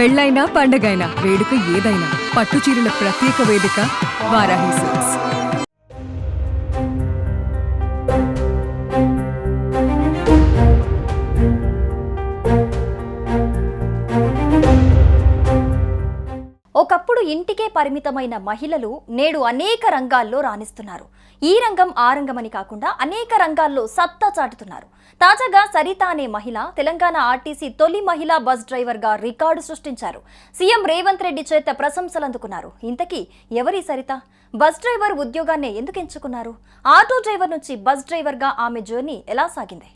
పెళ్ళైనా పండగైనా వేడుక ఏదైనా పట్టు చీరల ప్రత్యేక వేదిక వారాహి సిల్క్స్. ఒకప్పుడు ఇంటికే పరిమితమైన మహిళలు నేడు అనేక రంగాల్లో రాణిస్తున్నారు. ఈ రంగం ఆ రంగమని కాకుండా అనేక రంగాల్లో సత్తా చాటుతున్నారు. తాజాగా సరిత అనే మహిళ తెలంగాణ ఆర్టీసీ తొలి మహిళా బస్ డ్రైవర్గా రికార్డు సృష్టించారు. సీఎం రేవంత్ రెడ్డి చేత ప్రశంసలు అందుకున్నారు. ఇంతకీ ఎవరి సరిత? బస్ డ్రైవర్ ఉద్యోగాన్ని ఎందుకు ఎంచుకున్నారు? ఆటో డ్రైవర్ నుంచి బస్ డ్రైవర్గా ఆమె జర్నీ ఎలా సాగింది?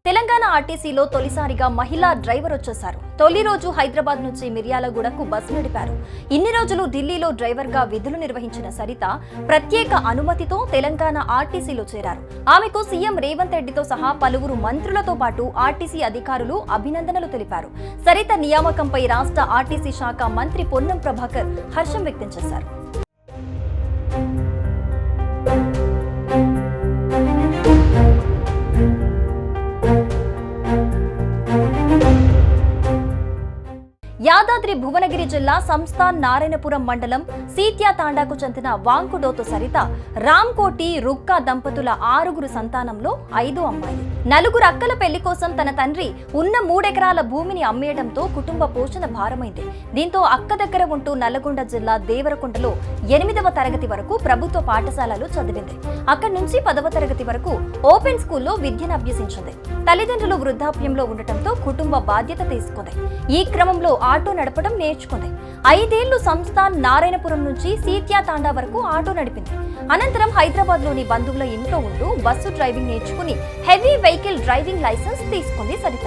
తెలంగాణ ఆర్టీసీలో తొలిసారిగా మహిళా డ్రైవర్ వచ్చేశారు. తొలి రోజు హైదరాబాద్ నుంచి మిర్యాలగూడకు బస్సు నడిపారు. ఇన్ని రోజులు ఢిల్లీలో డ్రైవర్గా విధులు నిర్వహించిన సరిత ప్రత్యేక అనుమతితో తెలంగాణ ఆర్టీసీలో చేరారు. ఆమెకు సీఎం రేవంత్ రెడ్డితో సహా పలువురు మంత్రులతో పాటు ఆర్టీసీ అధికారులు అభినందనలు తెలిపారు. సరిత నియామకంపై రాష్ట్ర ఆర్టీసీ శాఖ మంత్రి పొన్నం ప్రభాకర్ హర్షం వ్యక్తం చేశారు. యాదాద్రి భువనగిరి జిల్లా సంస్థాన్ నారాయణపురం మండలం సీత్యా తాండాకు చెందిన వాంకుడోతు సరిత రామ్కోటి రుక్కా దంపతుల 6 సంతానంలో 5వ అమ్మాయి. 4 అక్కల పెళ్లి కోసం తన తండ్రి ఉన్న 3 ఎకరాల భూమిని అమ్మేయడంతో కుటుంబ పోషణ భారమైంది. దీంతో అక్క దగ్గర ఉంటూ నల్లగొండ జిల్లా దేవరకొండలో 8వ తరగతి వరకు ప్రభుత్వ పాఠశాలలో చదివింది. అక్కడి నుంచి 10వ తరగతి వరకు ఓపెన్ స్కూల్లో విద్యను అభ్యసించింది. తల్లిదండ్రులు వృద్ధాప్యంలో ఉండటంతో కుటుంబ బాధ్యత తీసుకుంది. ఈ క్రమంలో ఆటో నడపడం నేర్చుకుంది. 5 ఏళ్లు సంస్థాన్ నారాయణపురం నుంచి సీత్యా తాండా వరకు ఆటో నడిపింది. అనంతరం హైదరాబాద్ లోని బంధువుల ఇంట్లో ఉంటూ బస్సు డ్రైవింగ్ నేర్చుకుని హెవీ వెహికల్ డ్రైవింగ్ లైసెన్స్ తీసుకుంది సరిత.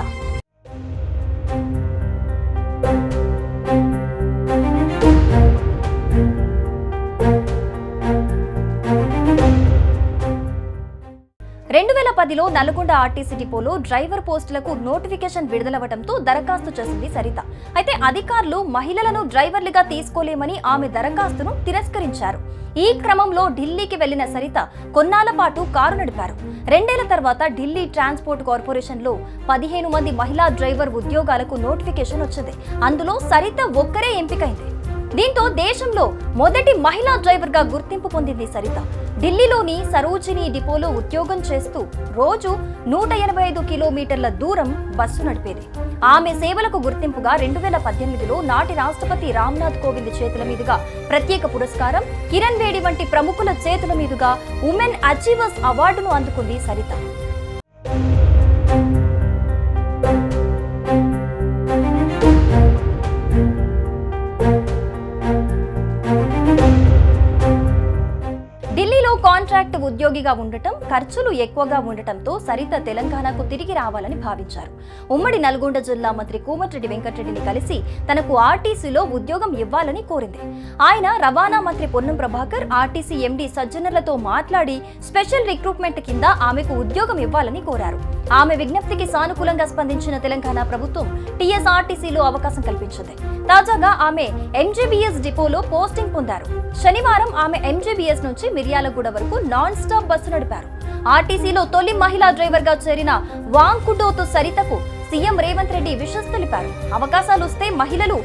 లో నల్గొండ ఆర్టీసీ డిపోలో డ్రైవర్ పోస్టులకు నోటిఫికేషన్ విడుదలవ్వడంతో దరఖాస్తు చేసింది సరిత. అయితే అధికారులు మహిళలను డ్రైవర్లుగా తీసుకోలేమని ఆమె దరఖాస్తును తిరస్కరించారు. ఈ క్రమంలో ఢిల్లీకి వెళ్లిన సరిత కొన్నాళ్ల పాటు కారు నడిపారు. 2 ఏళ్ల తర్వాత ఢిల్లీ ట్రాన్స్పోర్ట్ కార్పొరేషన్ లో 15 మంది మహిళా డ్రైవర్ ఉద్యోగాలకు నోటిఫికేషన్ వచ్చింది. అందులో సరిత ఒక్కరే ఎంపికైంది. దీంతో దేశంలో మొదటి మహిళా డ్రైవర్ గా గుర్తింపు పొందింది సరిత. ఢిల్లీలోని సరోజినీ డిపోలో ఉద్యోగం చేస్తూ రోజు 185 కిలోమీటర్ల దూరం బస్సు నడిపేది. ఆమె సేవలకు గుర్తింపుగా 2018లో నాటి రాష్ట్రపతి రామ్నాథ్ కోవింద్ చేతుల మీదుగా ప్రత్యేక పురస్కారం, కిరణ్ బేడి వంటి ప్రముఖుల చేతుల మీదుగా ఉమెన్ అచీవర్స్ అవార్డును అందుకుంది సరిత. కాంట్రాక్ట్ ఉద్యోగిగా ఉండటం, ఖర్చులు ఎక్కువగా ఉండటంతో సరిత తెలంగాణకు తిరిగి రావాలని భావించారు. ఉమ్మడి నల్గొండ జిల్లా మంత్రి కోమటిరెడ్డి వెంకటరెడ్డిని కలిసి తనకు ఆర్టీసీలో ఉద్యోగం ఇవ్వాలని కోరింది. ఆయన రవాణా మంత్రి పొన్నం ప్రభాకర్, ఆర్టీసీ ఎండీ సజ్జనర్లతో మాట్లాడి స్పెషల్ రిక్రూట్మెంట్ కింద ఆమెకు ఉద్యోగం ఇవ్వాలని కోరారు. ఆమె విజ్ఞప్తికి సానుకూలంగా స్పందించిన తెలంగాణ ప్రభుత్వం టీఎస్ఆర్టీసీలో అవకాశం కల్పించింది. తాజాగా ఆమె ఎంజీబీఎస్ డిపోలో పోస్టింగ్ పొందారు. శనివారం ఆమె ఎంజీబీఎస్ నుంచి మిర్యాలగూడ వరకు నాన్ స్టాప్ బస్సు నడిపారు. ఆర్టీసీలో తొలి మహిళా డ్రైవర్ గా చేరిన వాంకుడోతు సరితకు సీఎం రేవంత్ రెడ్డి విషస్ తెలిపారు. అవకాశాలు వస్తే మహిళలు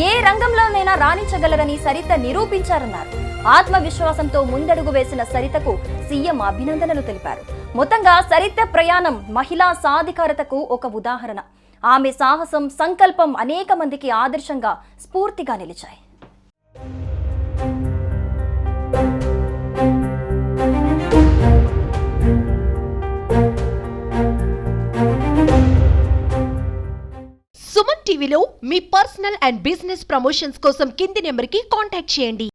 ఏ రంగంలోనైనా రాణించగలరని సరిత నిరూపించారన్నారు. ఆత్మవిశ్వాసంతో ముందడుగు వేసిన సరితకు సీఎం అభినందనలు తెలిపారు. మొత్తంగా సరిత ప్రయాణం మహిళా సాధికారతకు ఒక ఉదాహరణ. ఆమె సాహసం, సంకల్పం అనేక మందికి ఆదర్శంగా, స్ఫూర్తిగా నిలిచాయి. సుమన్ టీవీలో మీ పర్సనల్ అండ్ బిజినెస్ ప్రమోషన్స్ కోసం కింది నెంబర్కి కాంటాక్ట్ చేయండి.